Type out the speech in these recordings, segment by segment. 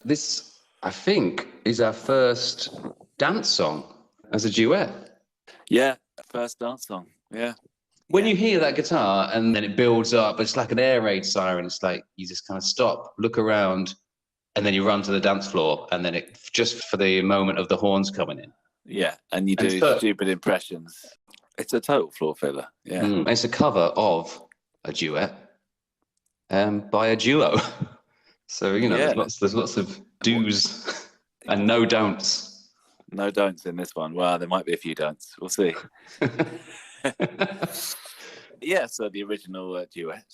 This, I think, is our first dance song as a duet. Yeah, first dance song. Yeah. When you hear that guitar and then it builds up, it's like an air raid siren. It's like you just kind of stop, look around, and then you run to the dance floor, and then it just for the moment of the horns coming in. Yeah, and you do stupid impressions. It's a total floor filler. Yeah. It's a cover of a duet by a duo. So, there's lots of do's and no don'ts. No don'ts in this one. Well, there might be a few don'ts. We'll see. Yeah, so the original duet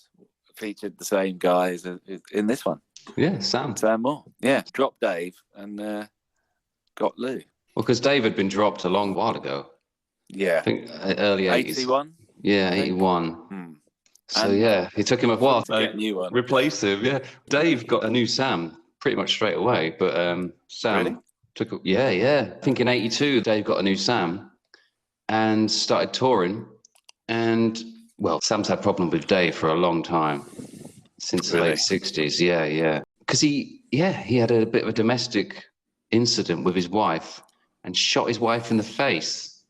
featured the same guys in this one. Yeah, Sam Moore. Yeah, dropped Dave and got Lou. Well, because Dave had been dropped a long while ago. Yeah. I think early 80s. 81? Yeah, 81. So, it took him a while to get a new one. Replace him, yeah. Dave got a new Sam pretty much straight away, but Sam took... I think in 82, Dave got a new Sam and started touring. And, well, Sam's had problems with Dave for a long time, since the late 60s. Yeah. Because he had a bit of a domestic incident with his wife and shot his wife in the face.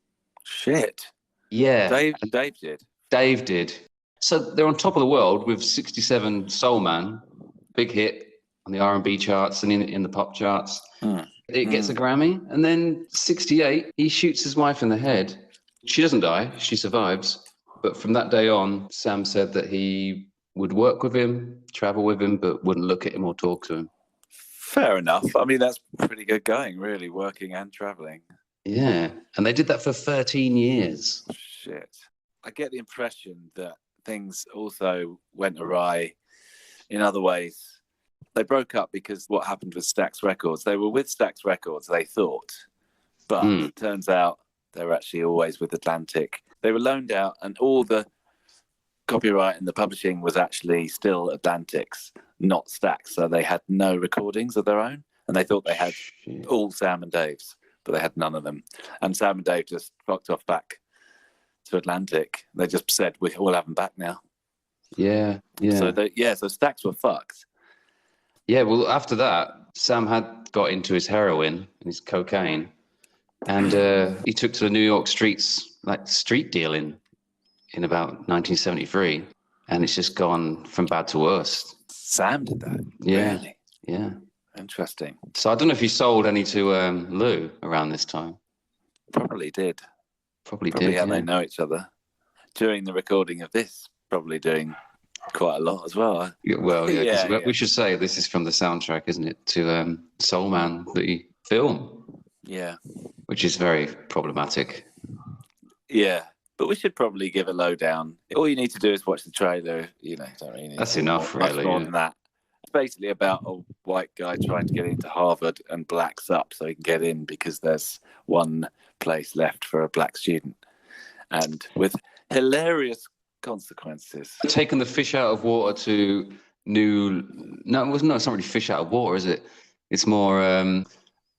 Shit. Yeah. Dave did. Dave did. So they're on top of the world with 67 Soul Man, big hit on the R&B charts and in the pop charts. It gets a Grammy. And then 68, he shoots his wife in the head. She doesn't die. She survives. But from that day on, Sam said that he would work with him, travel with him, but wouldn't look at him or talk to him. Fair enough. I mean, that's pretty good going, really, working and traveling. Yeah. And they did that for 13 years. Shit. I get the impression that things also went awry in other ways. They broke up because what happened with Stax Records. They were with Stax Records, they thought. But it turns out they were actually always with Atlantic. They were loaned out and all the copyright and the publishing was actually still Atlantic's, not Stax. So they had no recordings of their own. And they thought they had all Sam and Dave's, but they had none of them. And Sam and Dave just fucked off back to Atlantic. They just said, we'll have them back now. Yeah. So Stax were fucked. Yeah, well, after that, Sam had got into his heroin and his cocaine, and he took to the New York streets, like street dealing, in about 1973, and it's just gone from bad to worse. Sam did that? Yeah. Really? Yeah. Interesting. So I don't know if he sold any to Lou around this time. Probably did. Probably did, how they know each other. During the recording of this, probably doing quite a lot as well. We should say this is from the soundtrack, isn't it, to Soul Man, the film. Yeah. Which is very problematic. Yeah, but we should probably give a lowdown. All you need to do is watch the trailer. Don't really need that's enough, really. Much more than that. It's basically about a white guy trying to get into Harvard and blacks up so he can get in because there's one place left for a black student, and with hilarious consequences. Taking the fish out of water to new... No, it's not really fish out of water, is it? It's more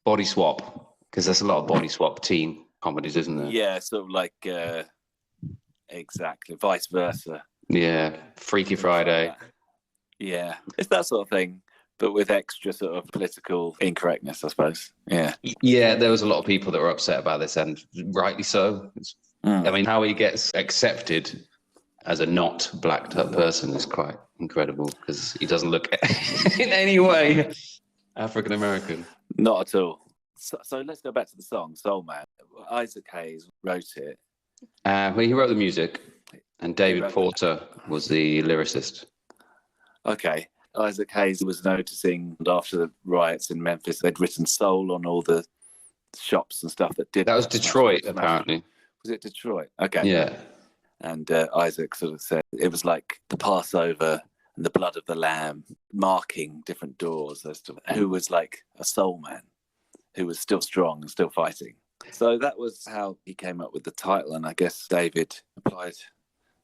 body swap, because there's a lot of body swap teen comedies, isn't there? Yeah, sort of like exactly vice versa. Yeah, Freaky Friday. Yeah, it's that sort of thing, but with extra sort of political incorrectness, I suppose. Yeah. Yeah, there was a lot of people that were upset about this, and rightly so. I mean, how he gets accepted as a not blacked up person is quite incredible, because he doesn't look in any way African American. Not at all. So let's go back to the song, Soul Man. Isaac Hayes wrote it. Well, he wrote the music, and David Porter was the lyricist. Okay. Isaac Hayes was noticing after the riots in Memphis, they'd written soul on all the shops and stuff that did. That was Detroit, apparently. Was it Detroit? Okay. Yeah. And Isaac sort of said it was like the Passover and the blood of the lamb marking different doors as to who was like a soul man, who was still strong and still fighting. So that was how he came up with the title. And I guess David applied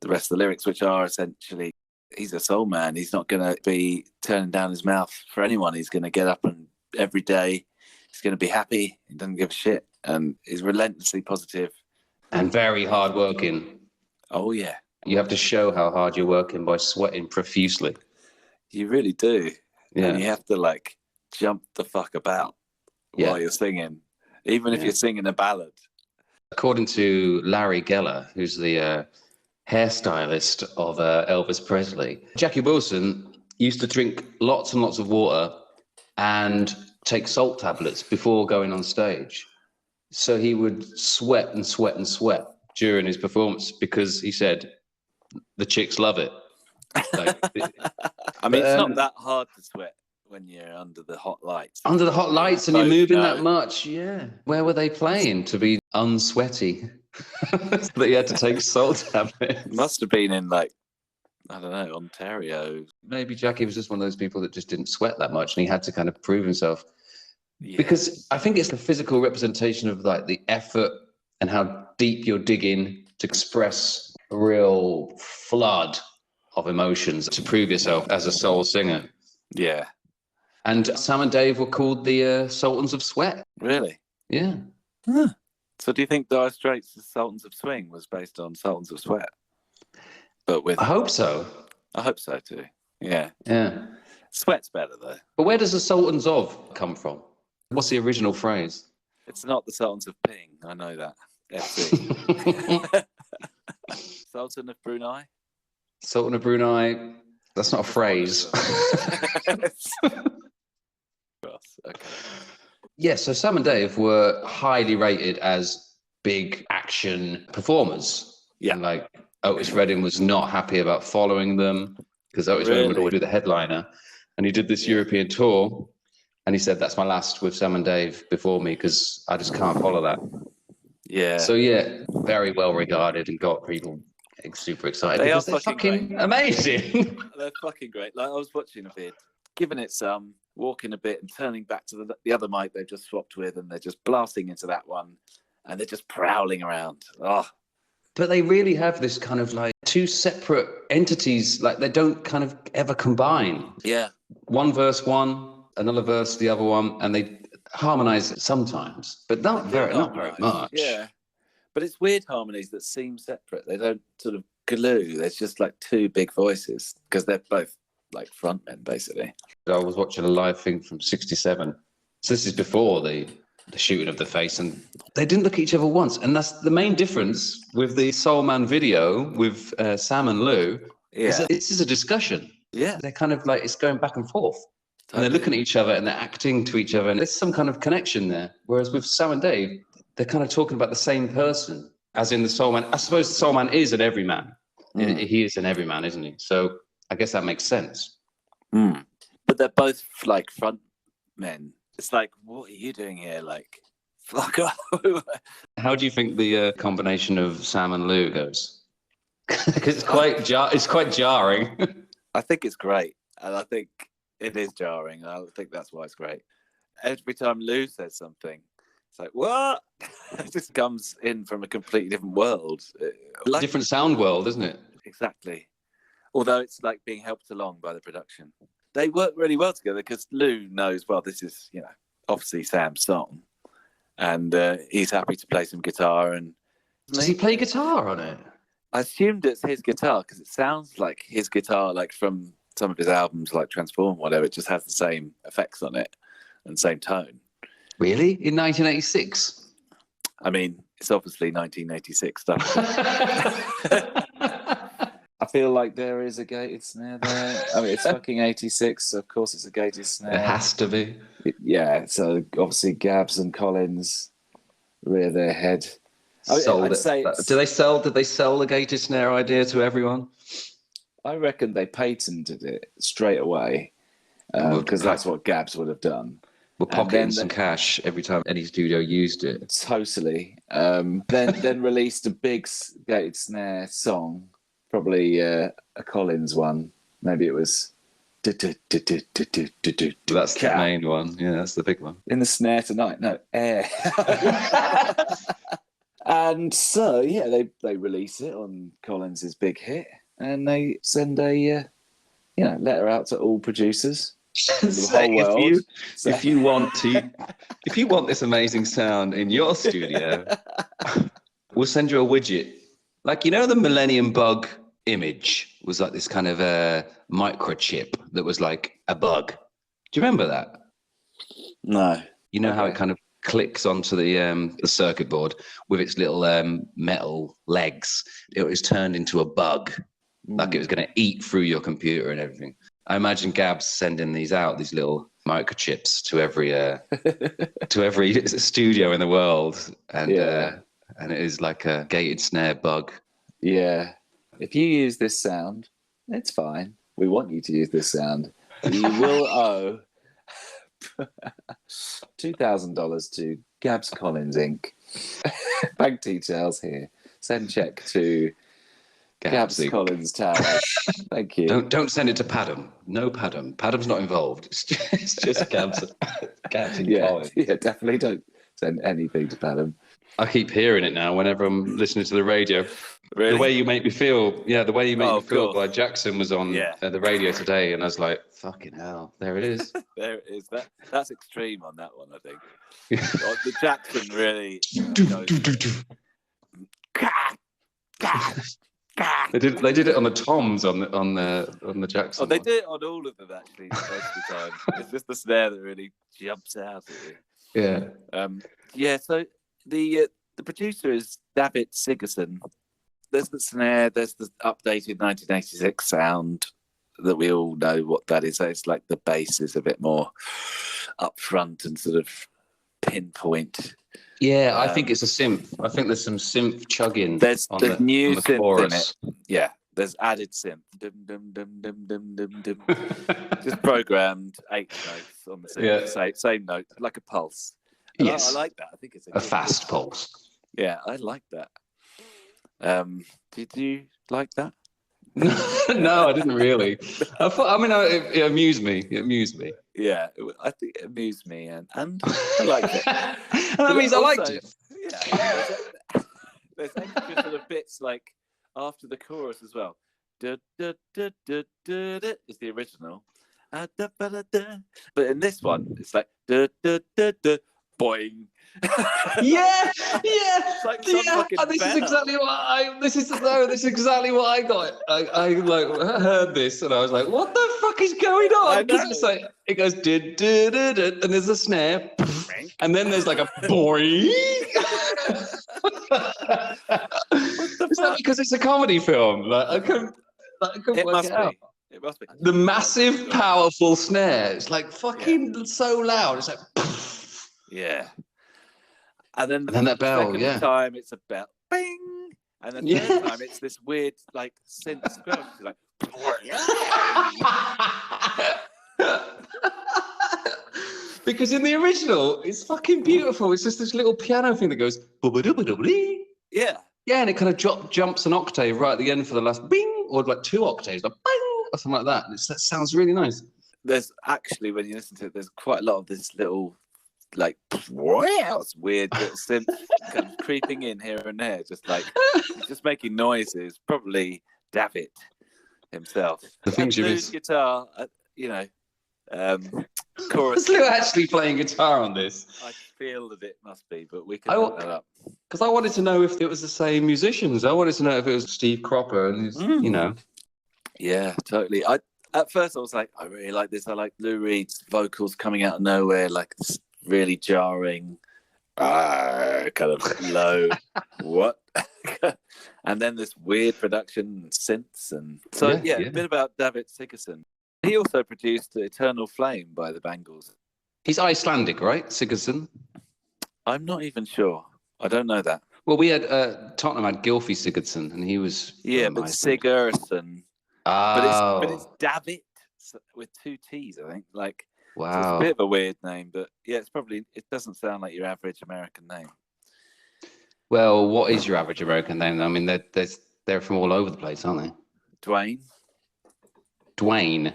the rest of the lyrics, which are essentially, he's a soul man. He's not going to be turning down his mouth for anyone. He's going to get up and every day he's going to be happy. He doesn't give a shit. And he's relentlessly positive. And very hardworking. Oh, yeah. You have to show how hard you're working by sweating profusely. You really do. Yeah. And you have to jump the fuck about while you're singing, even if you're singing a ballad. According to Larry Geller, who's the hairstylist of Elvis Presley, Jackie Wilson used to drink lots and lots of water and take salt tablets before going on stage. So he would sweat and sweat and sweat during his performance because he said the chicks love it. Like, I mean, it's not that hard to sweat when you're under the hot lights. Under the hot lights and you're moving that much, yeah. Where were they playing to be unsweaty? That you had to take salt tablets. Must have been in, like, I don't know, Ontario. Maybe Jackie was just one of those people that just didn't sweat that much and he had to kind of prove himself. Yeah. Because I think it's the physical representation of like the effort and how deep you're digging to express a real flood of emotions to prove yourself as a soul singer. Yeah. And Sam and Dave were called the Sultans of Sweat. Really? Yeah. Huh. So do you think Dire Straits' Sultans of Swing was based on Sultans of Sweat? But with... I hope so. I hope so too. Yeah. Yeah. Sweat's better though. But where does the Sultans of come from? What's the original phrase? It's not the Sultans of Ping. I know that. FC. Sultan of Brunei? Sultan of Brunei. That's not a phrase. Okay. Yeah, so Sam and Dave were highly rated as big action performers. Yeah. And like Otis Redding was not happy about following them because Otis Redding would always be the headliner. And he did this European tour and he said, that's my last with Sam and Dave before me because I just can't follow that. Yeah. So yeah, very well regarded and got people super excited. They're fucking amazing. They're fucking great. Like I was watching a vid, giving it some, walking a bit and turning back to the other mic they've just swapped with, and they're just blasting into that one, and they're just prowling around. Oh. But they really have this kind of like two separate entities, like they don't kind of ever combine. Yeah. One verse one, another verse the other one, and they harmonize it sometimes, but not very much. Yeah. But it's weird harmonies that seem separate. They don't sort of glue. There's just like two big voices because they're both like frontmen, basically. I was watching a live thing from '67. So this is before the shooting of the face, and they didn't look at each other once. And that's the main difference with the Soul Man video with Sam and Lou. Yeah. Is that this is a discussion. Yeah. They're kind of like, it's going back and forth. Totally. And they're looking at each other and they're acting to each other. And there's some kind of connection there. Whereas with Sam and Dave, they're kind of talking about the same person, as in the Soul Man. I suppose the Soul Man is an everyman. He is an everyman, isn't he? So I guess that makes sense. But they're both like front men. It's like, what are you doing here? Like, fuck off. How do you think the combination of Sam and Lou goes? Because it's quite jarring. I think it's great, and I think it is jarring. I think that's why it's great. Every time Lou says something, it's like, what? It just comes in from a completely different world. Like, different sound world, isn't it? Exactly. Although it's like being helped along by the production. They work really well together because Lou knows, well, this is, obviously Sam's song. And he's happy to play some guitar. And does he play guitar on it? I assumed it's his guitar because it sounds like his guitar, like from some of his albums, like Transform, whatever. It just has the same effects on it and same tone. Really? In 1986? I mean, it's obviously 1986 stuff. I feel like there is a gated snare there. I mean, it's fucking 86, so of course it's a gated snare. It has to be. Yeah, so obviously Gabbs and Collins rear their head. Did they sell the gated snare idea to everyone? I reckon they patented it straight away because that's what Gabbs would have done. We're pocketing some cash every time any studio used it. Totally. Then released a big gated snare song, probably a Collins one. Maybe it was. That's the main one. Yeah, that's the big one. In the snare tonight. No, air. And so, yeah, they release it on Collins's big hit, and they send a letter out to all producers. If you want this amazing sound in your studio, we'll send you a widget. Like, the Millennium bug image was like this kind of a microchip that was like a bug. Do you remember that? No. You know how it kind of clicks onto the circuit board with its little metal legs. It was turned into a bug, like it was going to eat through your computer and everything. I imagine Gab's sending these out, these little microchips to every studio in the world, and it is like a gated snare bug. Yeah. If you use this sound, it's fine. We want you to use this sound. You will owe $2,000 to Gabs Collins Inc. Bank details here. Send check to Gabs Collins Towers. Thank you. Don't send it to Padam. No Padam. Padam's not involved. It's just Gabs and Collins. Yeah, definitely don't send anything to Padam. I keep hearing it now whenever I'm listening to the radio. Really? The Way You Make Me Feel. Yeah, The Way You Make Me Feel cool. by Jackson was on the radio today, and I was like, fucking hell, there it is. There it is. That's extreme on that one, I think. The Jackson really... They did it on the toms on the Jackson. Oh, they did it on all of them actually most of the time. It's just the snare that really jumps out at you. Yeah. So the producer is David Sigerson. There's the snare. There's the updated 1986 sound that we all know what that is. So it's like the bass is a bit more upfront and sort of pinpoint. Yeah, I think it's a synth. I think there's some synth chugging. There's the new the synth chorus. in it. Yeah, there's added synth. Dum, dum, dum, dum, dum, dum, dum. Just programmed 8 notes on the same note, like a pulse. And Yes, I like that. I think it's a fast pulse. Yeah, I like that. Did you like that? No, I didn't really. It amused me. It amused me. Yeah, I think it amused me, and I liked it. And that means I liked it. Yeah, there's extra sort of bits like after the chorus as well. Da, da, da, da, da, da, is the original. Da, da, da, da. But in this one, it's like da, da, da, da, boing. Yeah. Like this is exactly what I. This is exactly what I got. I like heard this and I was like, "What the fuck is going on?" Because it's like it goes did and there's a snare, and then there's like a boing. Is that because it's a comedy film? Like I couldn't work it out. It must be the massive, powerful snare. It's like fucking so loud. It's like. Yeah. And then that bell, second time it's a bell, bing, and then the third time it's this weird like synth scratch, like. Because in the original, it's fucking beautiful. It's just this little piano thing that goes. Yeah, and it kind of jumps an octave right at the end for the last bing, or like 2 octaves, like bing, or something like that. That sounds really nice. There's actually, when you listen to it, there's quite a lot of this little. Like it's weird little synth kind of creeping in here and there, just making noises. Probably David himself. The things you miss. Guitar, chorus. Is Lou actually playing guitar on this? I feel that it must be, but we can look that up. Because I wanted to know if it was the same musicians. I wanted to know if it was Steve Cropper and Yeah, totally. At first I was like, I really like this. I like Lou Reed's vocals coming out of nowhere, like this really jarring, kind of low, what? And then this weird production and synths. And so, a bit about David Sigerson. He also produced Eternal Flame by the Bangles. He's Icelandic, right, Sigerson? I'm not even sure. I don't know that. Well, we had Tottenham had Gylfi Sigurdsson, and he was but Sigurdsson. Oh. But it's David with 2 T's, I think. Like, wow, so it's a bit of a weird name, but yeah, it doesn't sound like your average American name. Well, what is your average American name? I mean, they're from all over the place, aren't they? Dwayne. Dwayne.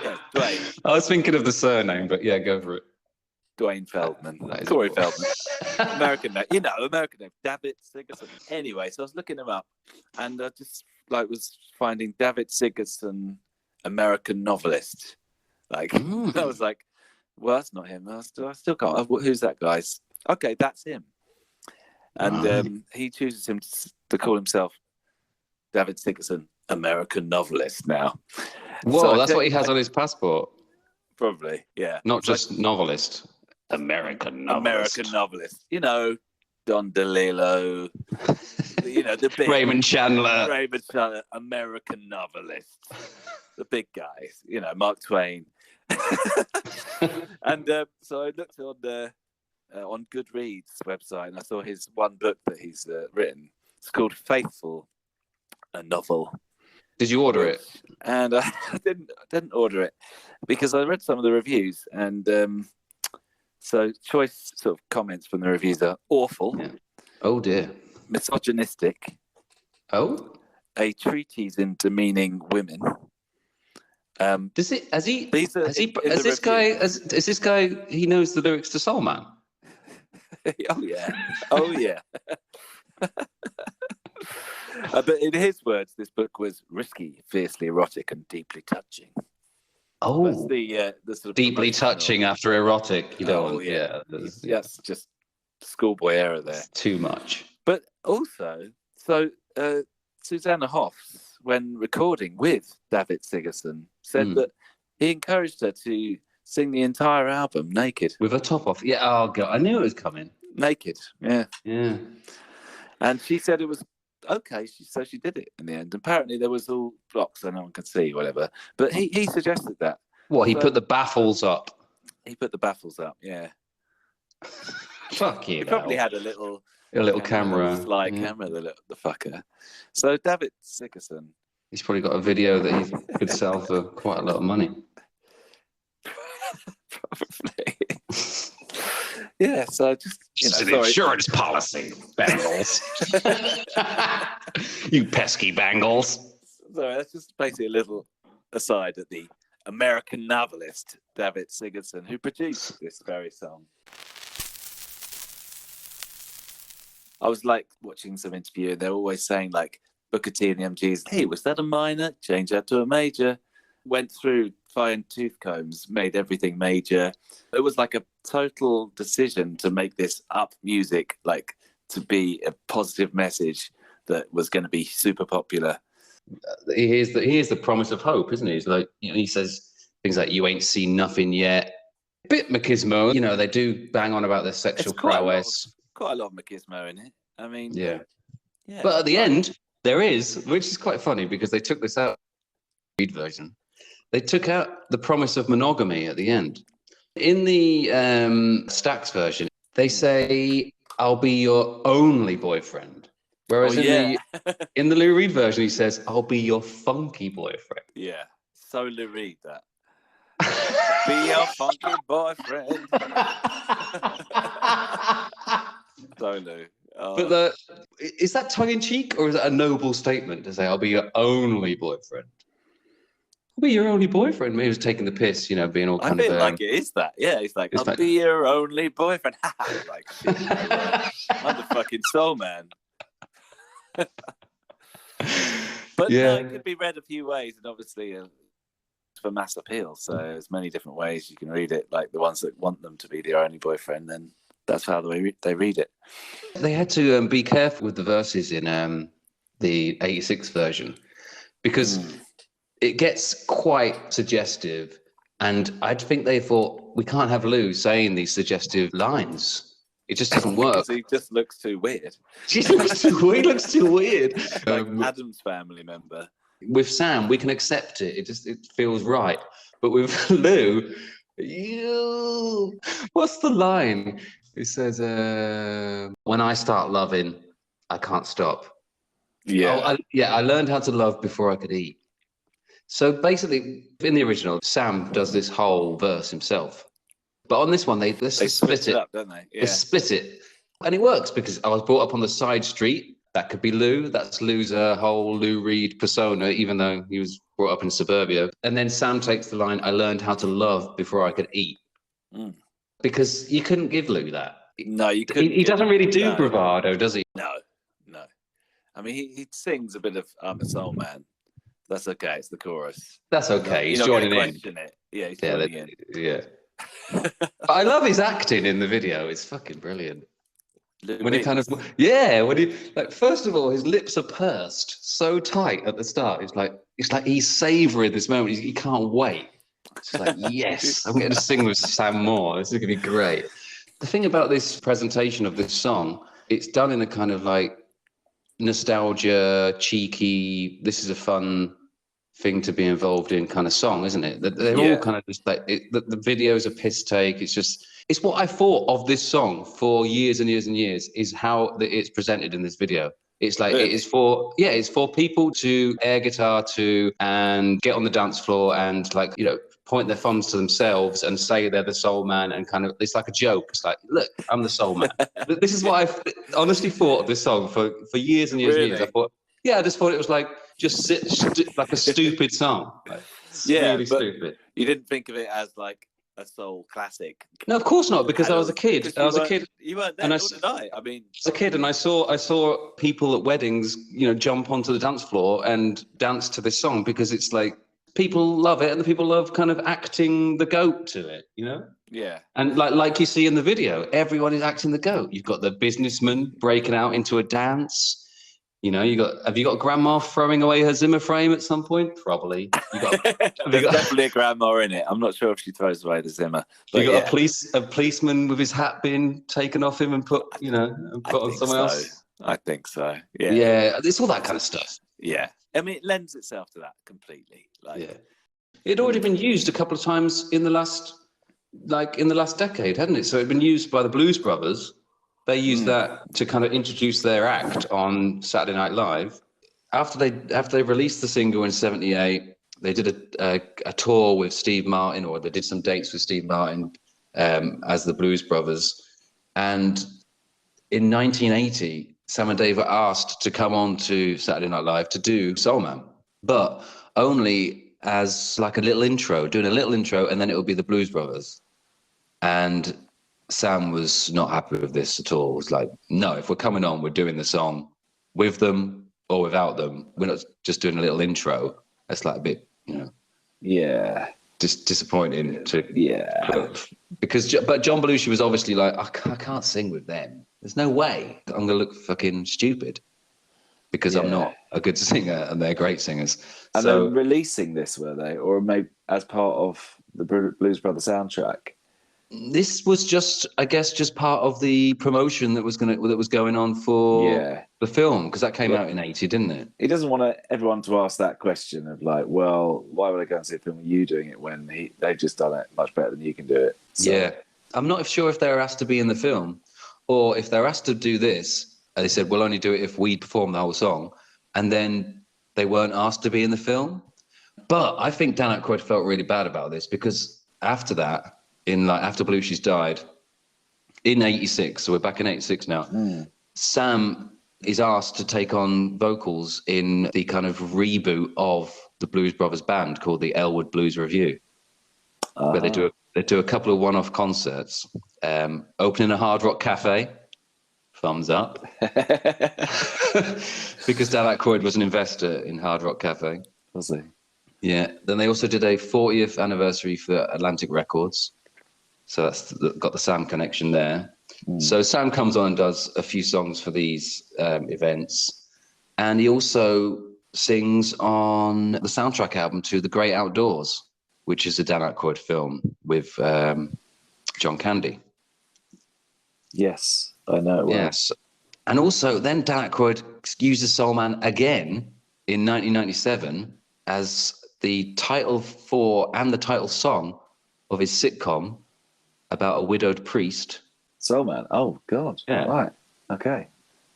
Yeah, Dwayne. I was thinking of the surname, but yeah, go for it. Dwayne Feldman. Corey Feldman. American name. American name. David Sigerson. Anyway, so I was looking him up, and I just was finding David Sigerson, American novelist. I was like, well, that's not him. I still can't. Who's that guy? Okay, that's him. And he chooses him to call himself David Sigerson, American novelist now. Whoa, so that's what he has on his passport. Probably, yeah. Not just novelist. American novelist. American novelist. You know, Don DeLillo, the big Raymond Chandler. American novelist. The big guys, Mark Twain. And so I looked on Goodreads website and I saw his one book that he's written. It's called Faithful, a novel. Did you order it? And I didn't order it because I read some of the reviews, and so choice sort of comments from the reviews are awful. Yeah. Oh dear. Misogynistic. Oh. A treatise in demeaning women. Is this guy? He knows the lyrics to Soul Man. Oh yeah. But in his words, this book was risky, fiercely erotic, and deeply touching. Oh, that's the sort of deeply touching after erotic. You don't want, That's just schoolboy error there. It's too much. But also, Susanna Hoffs, when recording with David Sigerson, said that he encouraged her to sing the entire album naked. With her top off. Yeah, oh God, I knew it was coming. Naked, yeah. Yeah. And she said it was okay, so she did it in the end. Apparently there was all blocks so no one could see, whatever. But he suggested that. What, he put the baffles up? He put the baffles up, yeah. Fuck you. He probably had a little camera. Slide camera, the fucker. So David Sigerson. He's probably got a video that he could sell for quite a lot of money. Probably. Yeah, so just it's an insurance policy, Bangles. You pesky Bangles. Sorry, that's just basically a little aside at the American novelist David Sigerson, who produced this very song. I was like watching some interview, and they're always saying like Booker T and the MGs, hey, was that a minor? Change that to a major. Went through fine tooth combs, made everything major. It was like a total decision to make this up music, like to be a positive message that was going to be super popular. He is the promise of hope, isn't he? He's like, he says things like, "You ain't seen nothing yet." A bit machismo, they do bang on about their sexual prowess. Quite a lot of machismo in it. I mean, yeah. But at the end, there is, which is quite funny because they took this out version. They took out the promise of monogamy at the end. In the Stax version, they say, "I'll be your only boyfriend." Whereas in the Lou Reed version, he says, "I'll be your funky boyfriend." Yeah, so Lou Reed that. Be your funky boyfriend. So Lou. Oh. But is that tongue-in-cheek or is that a noble statement to say, "I'll be your only boyfriend"? I'll be your only boyfriend. Maybe he was taking the piss, being all kind of... I feel like it is that. Yeah, he's like, "I'll be your only boyfriend." Like, shit, I'm the fucking soul man. But it could be read a few ways, and obviously for mass appeal. So there's many different ways you can read it. Like the ones that want them to be their only boyfriend, then that's how they read it. They had to be careful with the verses in the 86 version because it gets quite suggestive, and I think they thought, we can't have Lou saying these suggestive lines. It just doesn't work. He just looks too weird. He looks too weird. Like Adam's family member. With Sam, we can accept it. It feels right. But with Lou, what's the line? It says, "When I start loving, I can't stop." Yeah. I learned how to love before I could eat. So basically, in the original, Sam does this whole verse himself. But on this one, they split it up, don't they? Yeah. They split it. And it works because I was brought up on the side street. That could be Lou. That's Lou's whole Lou Reed persona, even though he was brought up in suburbia. And then Sam takes the line, "I learned how to love before I could eat." Because you couldn't give Lou that. No, you couldn't. He doesn't really do bravado, does he? No. I mean, he sings a bit of "I'm a Soul Man." That's okay. It's the chorus. That's okay. He's joining in. Yeah, he's joining in. Yeah. I love his acting in the video. It's fucking brilliant. When he first of all, his lips are pursed so tight at the start. It's like he's savoring this moment. He can't wait. It's like, yes, I'm going to sing with Sam Moore. This is going to be great. The thing about this presentation of this song, it's done in a kind of like nostalgia, cheeky, this is a fun thing to be involved in kind of song, isn't it? They're all kind of just like, the video's a piss take. It's what I thought of this song for years and years and years, is how it's presented in this video. It's like, really? It's for people to air guitar to and get on the dance floor and like, point their thumbs to themselves and say they're the soul man, and kind of, it's like a joke. It's like, look, I'm the soul man. This is what I've honestly thought of this song for years and years and years. I just thought it was like, like a stupid song. Like, really stupid. You didn't think of it as like a soul classic? No, of course not, because I was a kid. You weren't there, nor did I. I mean, as a kid, and I saw people at weddings, jump onto the dance floor and dance to this song, because it's like, people love it, and the people love kind of acting the goat to it, Yeah. And like you see in the video, everyone is acting the goat. You've got the businessman breaking out into a dance. Have you got grandma throwing away her Zimmer frame at some point? Probably. There's definitely a grandma in it. I'm not sure if she throws away the Zimmer. But you got a policeman with his hat being taken off him and put on someone else. I think so. Yeah. Yeah, it's all that kind of stuff. Yeah. I mean, it lends itself to that completely. It'd already been used a couple of times in the last decade, hadn't it? So it'd been used by the Blues Brothers. They used that to kind of introduce their act on Saturday Night Live. After they released the single in '78, they did a tour with Steve Martin, or they did some dates with Steve Martin as the Blues Brothers. And in 1980, Sam and Dave were asked to come on to Saturday Night Live to do Soul Man, but only as like doing a little intro, and then it would be the Blues Brothers. And Sam was not happy with this at all. It was like, no, if we're coming on, we're doing the song with them or without them. We're not just doing a little intro. That's like a bit, yeah, disappointing because but John Belushi was obviously like, I can't sing with them. There's no way I'm gonna look fucking stupid because I'm not a good singer and they're great singers. And so, they're releasing this, were they, or maybe as part of the Blues Brothers soundtrack? This was just part of the promotion that was going on for the film, because that came out in '80, didn't it? He doesn't want everyone to ask that question of like, well, why would I go and see a film with you doing it when they've just done it much better than you can do it? So. Yeah, I'm not sure if they're asked to be in the film, or if they're asked to do this, they said we'll only do it if we perform the whole song, and then they weren't asked to be in the film. But I think Dan Aykroyd felt really bad about this, because after that, after Belushi's died in '86, so we're back in '86 now. Sam is asked to take on vocals in the kind of reboot of the Blues Brothers band called the Elwood Blues Revue, where they do a couple of one-off concerts, opening a Hard Rock Cafe. Thumbs up, because Dan Aykroyd was an investor in Hard Rock Cafe. Was he? Yeah. Then they also did a 40th anniversary for Atlantic Records. So that's got the Sam connection there. So Sam comes on and does a few songs for these events. And he also sings on the soundtrack album to The Great Outdoors, which is a Dan Aykroyd film with John Candy. Yes, I know. Yes. And also then Dan Aykroyd uses Soul Man again in 1997 as the title for and the title song of his sitcom about a widowed priest. Soul Man. Oh, God. Yeah. Right. Okay.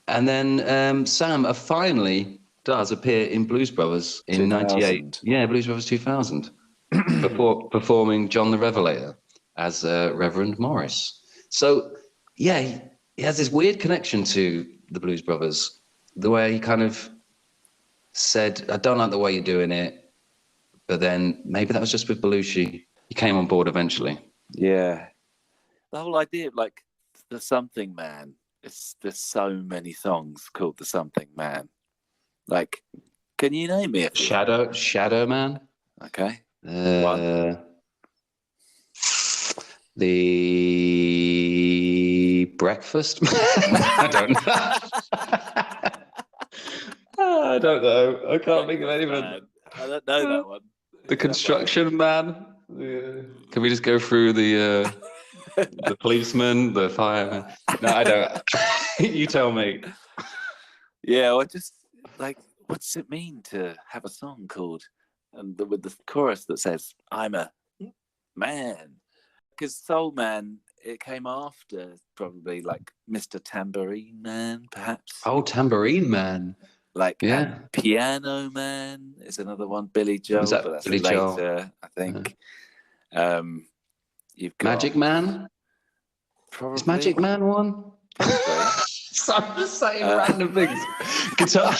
And then Sam finally does appear in Blues Brothers in 98. Yeah, Blues Brothers 2000. Before performing John the Revelator as Reverend Morris. So, yeah, he has this weird connection to the Blues Brothers, the way he kind of said, I don't like the way you're doing it. But then maybe that was just with Belushi. He came on board eventually. Yeah. The whole idea of like the Something Man, there's so many songs called the Something Man. Like, can you name me a few? Shadow Man. Okay. The Breakfast Man. I don't know. I don't know. I can't think of anyone. I don't know that one. The Construction Man. Yeah. Can we just go through the policeman, the fireman? No, I don't. You tell me. Yeah, or just like, what's it mean to have a song called, and with the chorus that says, "I'm a man"? Because Soul Man, it came after probably like Mr. Tambourine Man, perhaps. Oh, Tambourine Man. Like, Yeah. and Piano Man is another one. Billy Joel, that but that's Billy later, Joel? I think. You've got Magic Man? probably. Is Magic Man one? Probably. So I'm just saying random things. Guitar,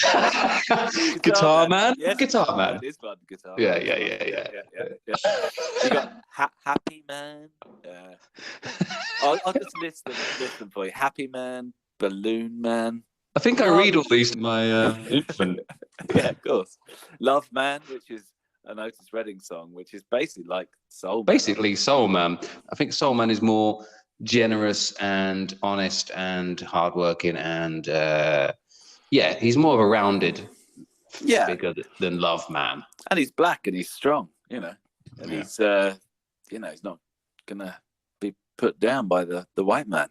Guitar Man? Yes, Guitar Man. It is fun, Guitar Yeah, Man. yeah. You got Happy Man. I'll just list them for you. Happy Man, Balloon Man. I think I read all these to my infant. Yeah, of course. Love Man, which is an Otis Redding song, which is basically like Soul Man. Basically, Soul Man. I think Soul Man is more generous and honest and hardworking, and he's more of a rounded figure than Love Man. And he's black and he's strong, and he's he's not gonna be put down by the white man.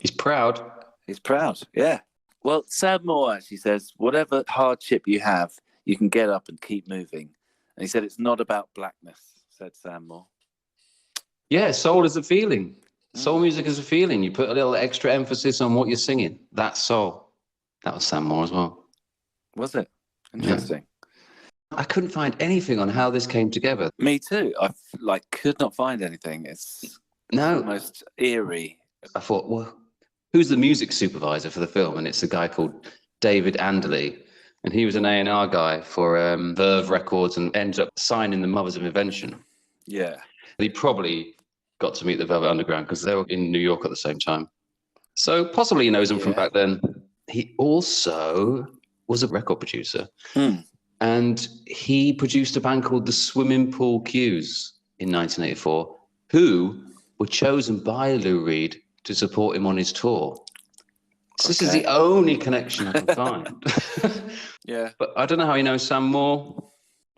He's proud. He's proud, yeah. Well, Sam Moore actually says, whatever hardship you have, you can get up and keep moving. And he said it's not about blackness, said Sam Moore. Yeah, soul is a feeling. Soul music is a feeling. You put a little extra emphasis on what you're singing. That's soul. That was Sam Moore as well. Was it? Interesting. Yeah. I couldn't find anything on how this came together. Me too. I could not find anything. It's almost eerie. I thought, well, who's the music supervisor for the film? And it's a guy called David Anderle. And he was an A&R guy for Verve Records and ended up signing the Mothers of Invention. Yeah. He probably got to meet the Velvet Underground because they were in New York at the same time. So possibly he knows them from back then. He also was a record producer. And he produced a band called the Swimming Pool Q's in 1984, who were chosen by Lou Reed to support him on his tour. So this is the only connection I can find. Yeah. But I don't know how he knows Sam Moore.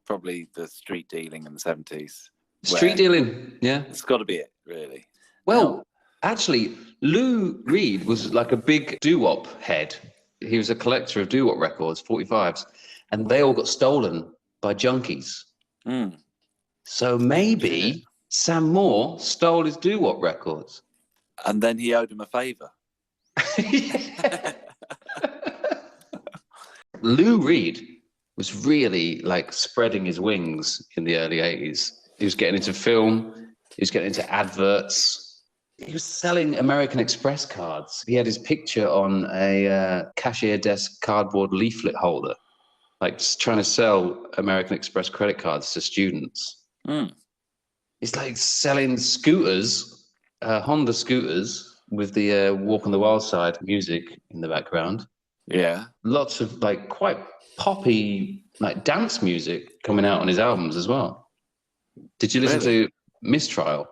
Probably the street dealing in the 70s. Street dealing, yeah. It's got to be it, really. Well, actually, Lou Reed was like a big Doowop head. He was a collector of Doowop records, 45s, and they all got stolen by junkies. So maybe Sam Moore stole his Doowop records. And then he owed him a favour. Lou Reed was really like spreading his wings in the early 80s. He was getting into film. He was getting into adverts. He was selling American Express cards. He had his picture on a cashier desk cardboard leaflet holder, like just trying to sell American Express credit cards to students. He's like selling scooters, Honda scooters, with the Walk on the Wild Side music in the background. Yeah. Lots of like quite poppy like dance music coming out on his albums as well. Did you listen to Mistrial?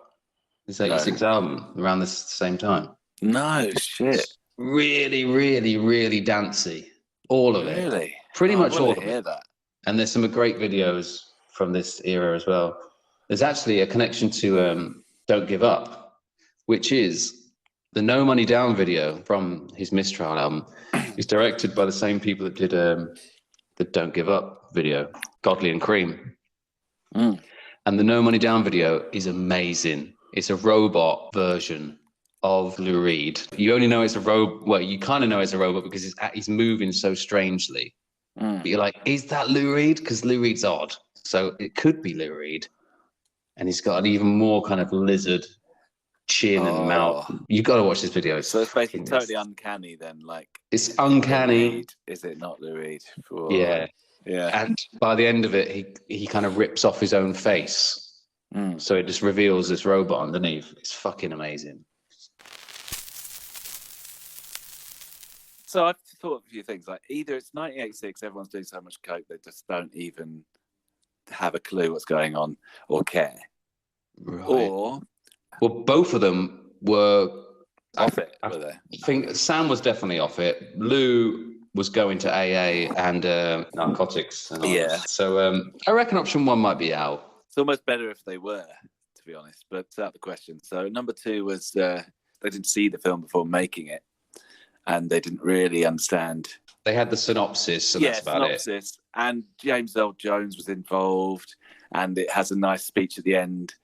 His 86 album around the same time? No, shit. It's really, really, really dancey. All of it. Really? Pretty much all of hear it. that. And there's some great videos from this era as well. There's actually a connection to Don't Give Up, which is the No Money Down video from his Mistrial album. Is directed by the same people that did the Don't Give Up video, Godley and Cream. And the No Money Down video is amazing. It's a robot version of Lou Reed. You only know it's a robot. Well, you kind of know it's a robot because he's moving so strangely. But you're like, is that Lou Reed? Because Lou Reed's odd. So it could be Lou Reed. And he's got an even more kind of lizard chin and mouth. You got to watch this video. So it's basically totally uncanny then. Like, it's uncanny. Is it not Lou Reed? Yeah. Yeah. And by the end of it, he kind of rips off his own face. So it just reveals this robot underneath. It's fucking amazing. So I've thought of a few things. Like, either it's 1986, everyone's doing so much coke they just don't even have a clue what's going on or care. Right. Or... Well, both of them were off it, were they? I think Sam was definitely off it. Lou was going to AA and narcotics. And all that. So I reckon option one might be out. It's almost better if they were. be honest, but it's out of the question. So number 2 was they didn't see the film before making it, and they didn't really understand. They had the synopsis, and that's about synopsis. It. And James Earl Jones was involved, and it has a nice speech at the end,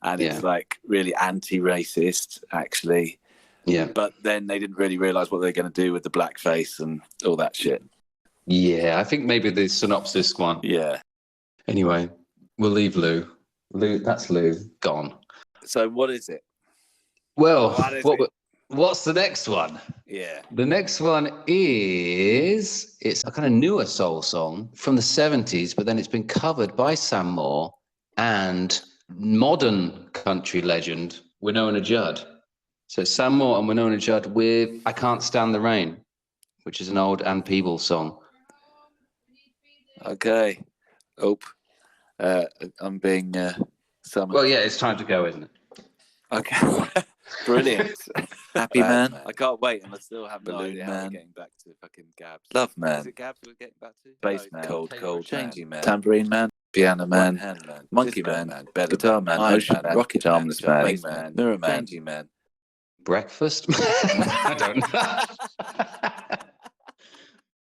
and it's like really anti-racist, actually. Yeah. But then they didn't really realise what they were going to do with the blackface and all that shit. Yeah, I think maybe the synopsis one. Yeah. Anyway, we'll leave Lou. That's Lou. Gone. So what is it? Well, what's the next one? Yeah. The next one is, it's a kind of newer soul song from the 70s, but then it's been covered by Sam Moore and modern country legend Winona Judd. So it's Sam Moore and Winona Judd with I Can't Stand the Rain, which is an old Ann Peebles song. Okay. I'm being summoned. Well, yeah, it's time to go, isn't it? Okay. Brilliant. Happy man. I can't wait, and I still have no idea how we're getting back to fucking Gabs. Love man. Is it Gabs we're getting back to? Bass man. Cold. Changing man. Tambourine man. Piano man. Hand man. Monkey man. Guitar man. Ocean man. Rocket harmless man. Mirror man. Changing man. Breakfast? I don't know.